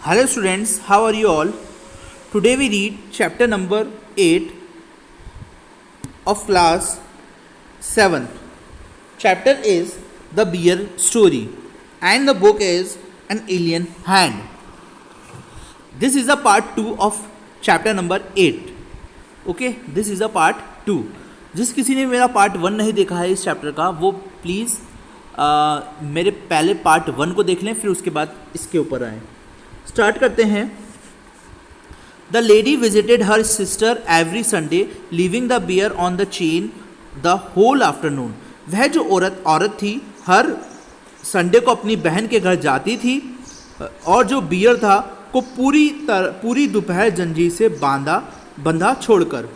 Hello students, how are you all? Today we read chapter number 8 of class 7th. Chapter is The Bear Story and the book is An Alien Hand. This is a part 2 of chapter number 8. Okay, this is a part 2. जिस किसी ने मेरा part 1 नहीं देखा है इस chapter का वो प्लीज़ मेरे पहले पार्ट 1 को देख लें, फिर उसके बाद इसके ऊपर आएँ. स्टार्ट करते हैं. The lady visited her sister every Sunday leaving the bear on the chain the whole afternoon. वह जो औरत थी हर संडे को अपनी बहन के घर जाती थी और जो बियर था को पूरी दोपहर जंजीर से बंधा छोड़कर.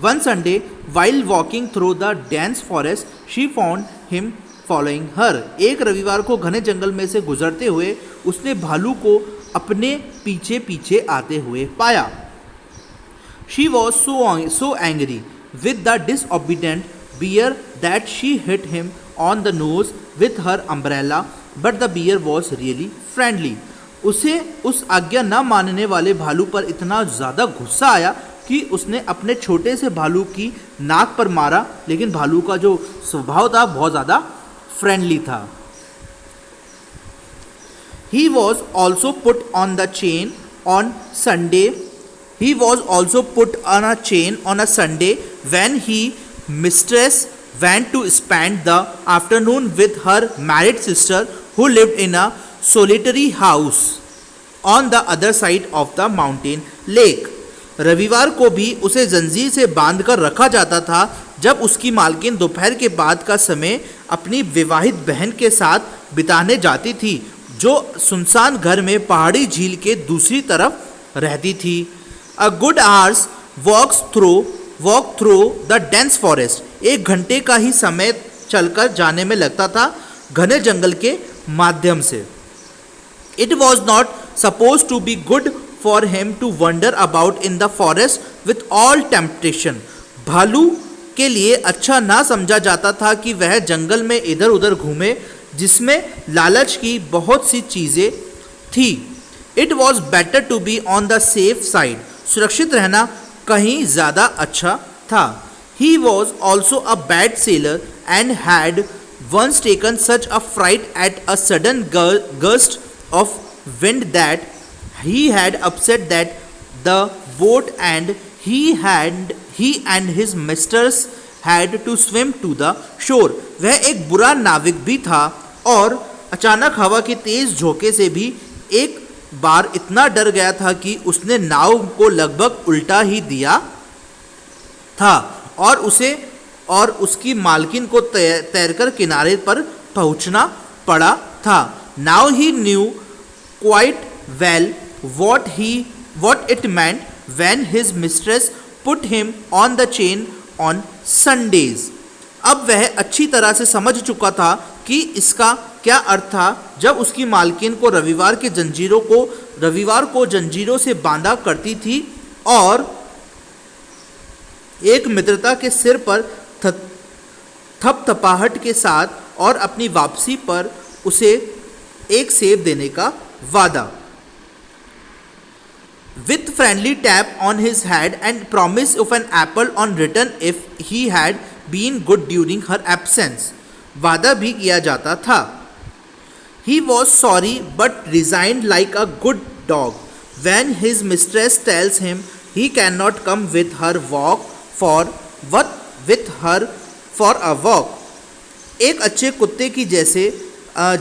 One Sunday while walking through the dense forest she found him following her. एक रविवार को घने जंगल में से गुजरते हुए उसने भालू को अपने पीछे पीछे आते हुए पाया. She was so angry with the disobedient bear that she hit him on the nose with her umbrella but the bear was really friendly. उसे उस आज्ञा न मानने वाले भालू पर इतना ज़्यादा गुस्सा आया कि उसने अपने छोटे से भालू की नाक पर मारा, लेकिन भालू का जो स्वभाव था बहुत ज़्यादा फ्रेंडली था. He was also put on the chain on Sunday. He was also put on a chain on a Sunday when his mistress went to spend the afternoon with her married sister who lived in a solitary house on the other side of the mountain lake. रविवार को भी उसे जंजीर से बांधकर रखा जाता था जब उसकी मालकिन दोपहर के बाद का समय अपनी विवाहित बहन के साथ बिताने जाती थी जो सुनसान घर में पहाड़ी झील के दूसरी तरफ रहती थी. A good hours walk through the dense forest. 1 घंटे का ही समय चलकर जाने में लगता था घने जंगल के माध्यम से. It was not suppose to be good for him to wonder about in the forest with all temptation. भालू के लिए अच्छा ना समझा जाता था कि वह जंगल में इधर उधर घूमे जिसमें लालच की बहुत सी चीज़ें थी. It was better to be on the safe side. सुरक्षित रहना कहीं ज़्यादा अच्छा था. He was also a bad sailor and had once taken such a fright at a sudden gust of wind that he had upset that the boat and he and his mistress had to swim to the shore. वह एक बुरा नाविक भी था और अचानक हवा के तेज झोंके से भी एक बार इतना डर गया था कि उसने नाव को लगभग उल्टा ही दिया था और उसकी मालकिन को तैरकर किनारे पर पहुंचना पड़ा था. Now he knew quite well what it meant when his mistress put him on the chain on Sundays. अब वह अच्छी तरह से समझ चुका था कि इसका क्या अर्थ था जब उसकी मालकिन को रविवार को जंजीरों से बांधा करती थी और एक मित्रता के सिर पर थपथपाहट के साथ और अपनी वापसी पर उसे एक सेब देने का वादा. With friendly tap on his head and promise of an apple on return if he had been good during her absence. वादा भी किया जाता था. He was sorry but resigned like a good dog when his mistress tells him he cannot come with her for a walk. एक अच्छे कुत्ते की जैसे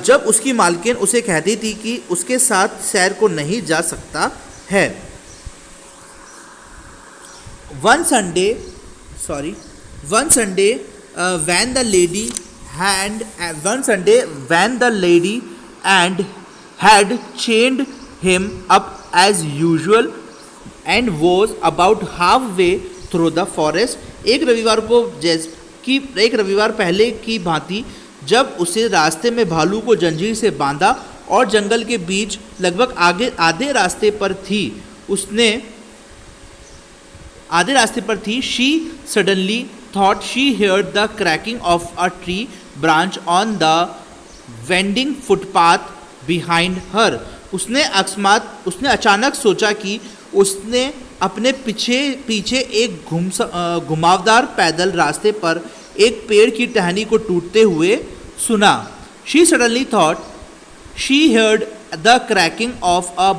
जब उसकी मालकिन उसे कहती थी कि उसके साथ सैर को नहीं जा सकता है. One Sunday when the lady had chained him up as usual and was about halfway through the forest. एक रविवार पहले की भांति जब उसे रास्ते में भालू को जंजीर से बांधा और जंगल के बीच लगभग आधे रास्ते पर थी, she suddenly thought she heard the cracking of a tree branch on the winding footpath behind her. उसने अचानक सोचा कि उसने अपने पीछे पीछे एक घुमावदार पैदल रास्ते पर एक पेड़ की टहनी को टूटते हुए सुना. She suddenly thought she heard the cracking of a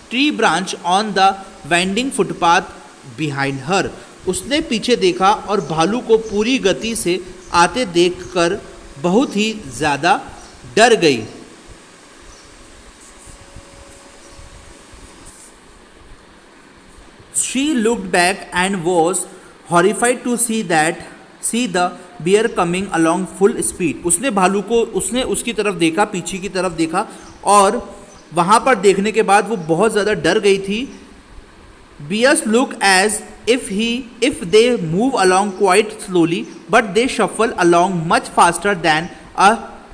tree branch on the winding footpath behind her. उसने पीछे देखा और भालू को पूरी गति से आते देखकर बहुत ही ज़्यादा डर गई. She looked back and was horrified to see the bear coming along full speed. उसने उसकी तरफ देखा, पीछे की तरफ देखा और वहाँ पर देखने के बाद वो बहुत ज़्यादा डर गई थी. Bears look as if they move along quite slowly, but they shuffle along much faster than a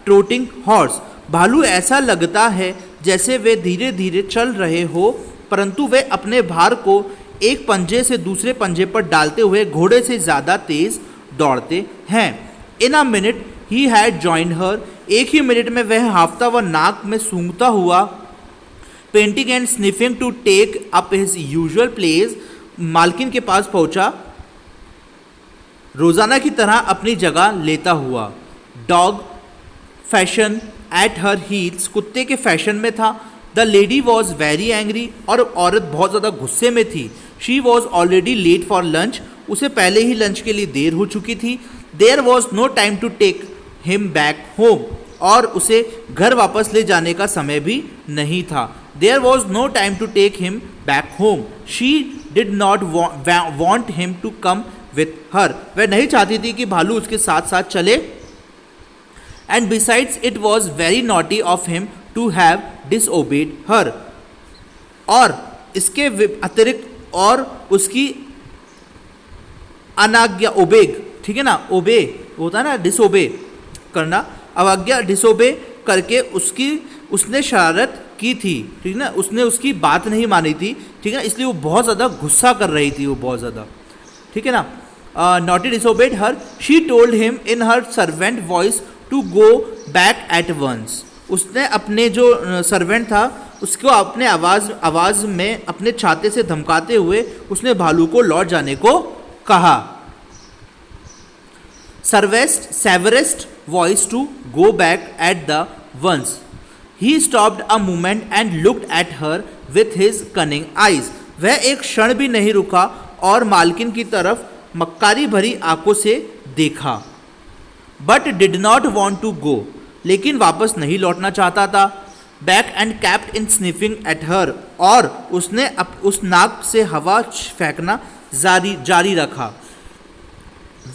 trotting horse. भालू ऐसा लगता है जैसे वे धीरे धीरे चल रहे हो, परंतु वे अपने भार को एक पंजे से दूसरे पंजे पर डालते हुए घोड़े से ज़्यादा तेज दौड़ते हैं. In a minute he had joined her. एक ही मिनट में वह हाफता व नाक में सूंघता हुआ, panting and sniffing to take up his usual place, मालकिन के पास पहुंचा, रोजाना की तरह अपनी जगह लेता हुआ. Dog fashion at her heels. कुत्ते के फैशन में था. The lady was very angry. और औरत बहुत ज़्यादा गुस्से में थी. She was already late for lunch. उसे पहले ही लंच के लिए देर हो चुकी थी. There was no time to take him back home. और उसे घर वापस ले जाने का समय भी नहीं था. There was no time to take him back home. She did not want him to come with her. वह नहीं चाहती थी कि भालू उसके साथ साथ चले. And besides it was very naughty of him to have disobeyed her. और इसके अतिरिक्त और उसकी अनाज्ञा, ओबेग, ठीक है ना, ओबे होता है ना, डिसओबे करना, अवज्ञा, डिसओबे करके उसने शरारत की थी, ठीक है ना, उसने उसकी बात नहीं मानी थी, ठीक है ना, इसलिए वो बहुत ज़्यादा गुस्सा कर रही थी, वो बहुत ज़्यादा, ठीक है ना. Naughty disobeyed her. She told him in her servant voice to go back at once. उसने अपने जो सर्वेंट था उसको अपने आवाज़ में अपने छाते से धमकाते हुए उसने भालू को लौट जाने को कहा. Severest voice to go back at the once. He stopped a moment and looked at her with his cunning eyes. वह एक क्षण भी नहीं रुका और मालकिन की तरफ मक्कारी भरी आंखों से देखा. But did not want to go. लेकिन वापस नहीं लौटना चाहता था. Back and kept in sniffing at her. और उसने उस नाक से हवा फेंकना जारी रखा.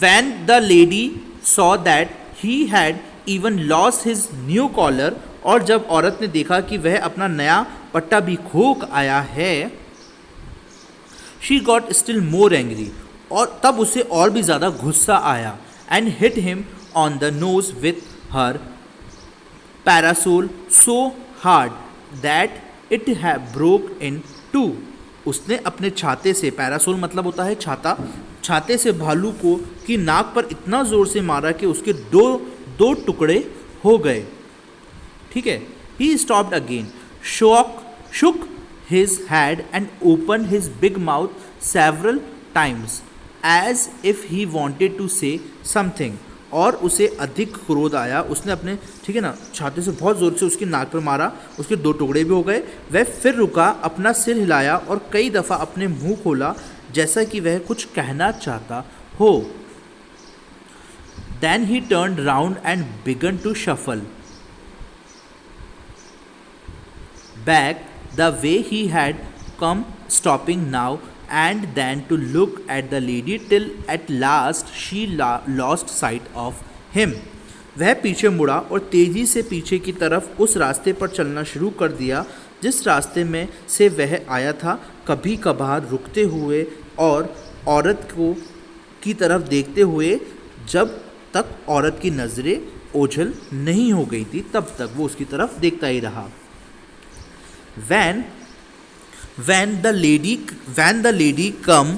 When the lady saw that he had even lost his new collar. और जब औरत ने देखा कि वह अपना नया पट्टा भी खो आया है, she got still more angry. और तब उसे और भी ज़्यादा गुस्सा आया. And hit him on the nose with her parasol so hard that it broke in two. उसने अपने छाते से, पैरासोल मतलब होता है छाता, छाते से भालू को की नाक पर इतना ज़ोर से मारा कि उसके दो टुकड़े हो गए, ठीक है. He stopped again, shook his head and opened his big mouth several times as if he wanted to say something. और उसे अधिक क्रोध आया. उसने अपने, ठीक है ना, छाते से बहुत ज़ोर से उसकी नाक पर मारा. उसके दो टुकड़े भी हो गए. वह फिर रुका, अपना सिर हिलाया और कई दफ़ा अपने मुंह खोला जैसा कि वह कुछ कहना चाहता हो. Then he turned round and began to shuffle back the way he had come, stopping now and then to look at the lady till at last she lost sight of him. वह पीछे मुड़ा और तेज़ी से पीछे की तरफ उस रास्ते पर चलना शुरू कर दिया जिस रास्ते में से वह आया था, कभी कभार रुकते हुए और औरत की तरफ देखते हुए. जब तक औरत की नज़रें ओझल नहीं हो गई थी तब तक वो उसकी तरफ देखता ही रहा. When the lady come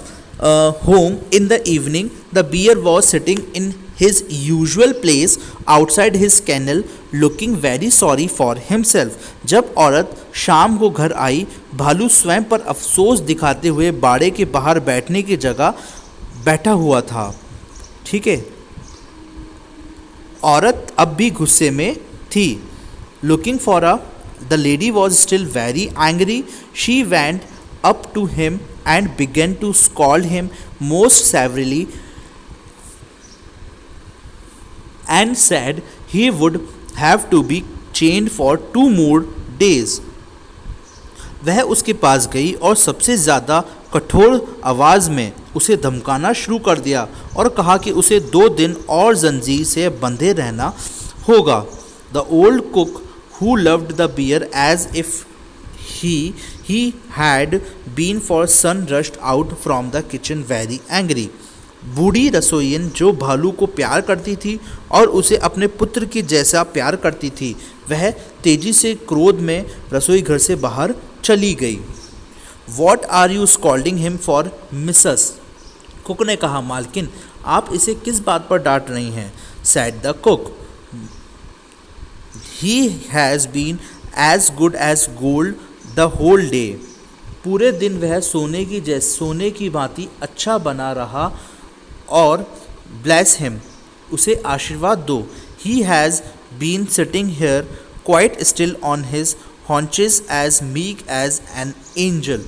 home in the evening, the bear was sitting in his usual place outside his kennel looking very sorry for himself. जब औरत शाम को घर आई, भालू स्वयं पर अफसोस दिखाते हुए बाड़े के बाहर बैठने की जगह बैठा हुआ था. ठीक है, औरत अब भी गुस्से में थी. Looking for the lady was still very angry. She went up to him and began to scold him most severely and said he would have to be chained for 2 more days. वह उसके पास गई और सबसे ज़्यादा कठोर आवाज़ में उसे धमकाना शुरू कर दिया और कहा कि उसे 2 दिन और जंजीर से बंधे रहना होगा. The old cook, who loved the bear as if he had been for son, rushed out from the kitchen very angry. बूढ़ी रसोइयन जो भालू को प्यार करती थी और उसे अपने पुत्र की जैसा प्यार करती थी, वह तेजी से क्रोध में रसोई घर से बाहर चली गई. What are you scolding him for, Mrs. Cook ने कहा, मालकिन आप इसे किस बात पर डांट रही हैं. Said the cook, he has been as good as gold the whole day. पूरे दिन वह सोने की भांति अच्छा बना रहा और bless him, उसे आशीर्वाद दो. He has been sitting here quite still on his haunches as meek as an angel,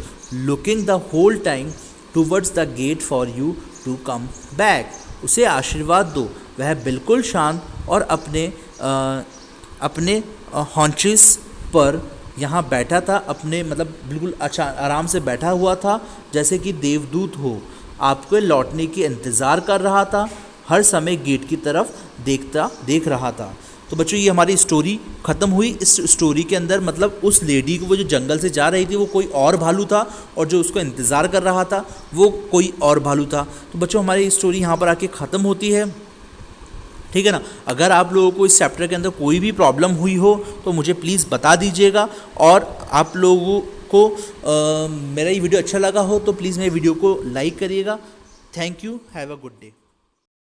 looking the whole time towards the gate for you to come back. उसे आशीर्वाद दो, वह बिल्कुल शांत और अपने हॉन्चेस पर यहाँ बैठा था, अपने मतलब बिल्कुल अच्छा आराम से बैठा हुआ था जैसे कि देवदूत हो. आपके लौटने की इंतज़ार कर रहा था, हर समय गेट की तरफ देख रहा था. तो बच्चों ये हमारी स्टोरी ख़त्म हुई. इस स्टोरी के अंदर मतलब उस लेडी को, वो जो जंगल से जा रही थी, वो कोई और भालू था और जो उसको इंतज़ार कर रहा था वो कोई और भालू था. तो बच्चों हमारी स्टोरी यहाँ पर आके ख़त्म होती है. ठीक है ना. अगर आप लोगों को इस चैप्टर के अंदर कोई भी प्रॉब्लम हुई हो तो मुझे प्लीज़ बता दीजिएगा. और आप लोगों को मेरा ये वीडियो अच्छा लगा हो तो प्लीज़ मेरे वीडियो को लाइक करिएगा. Thank you. Have a good day.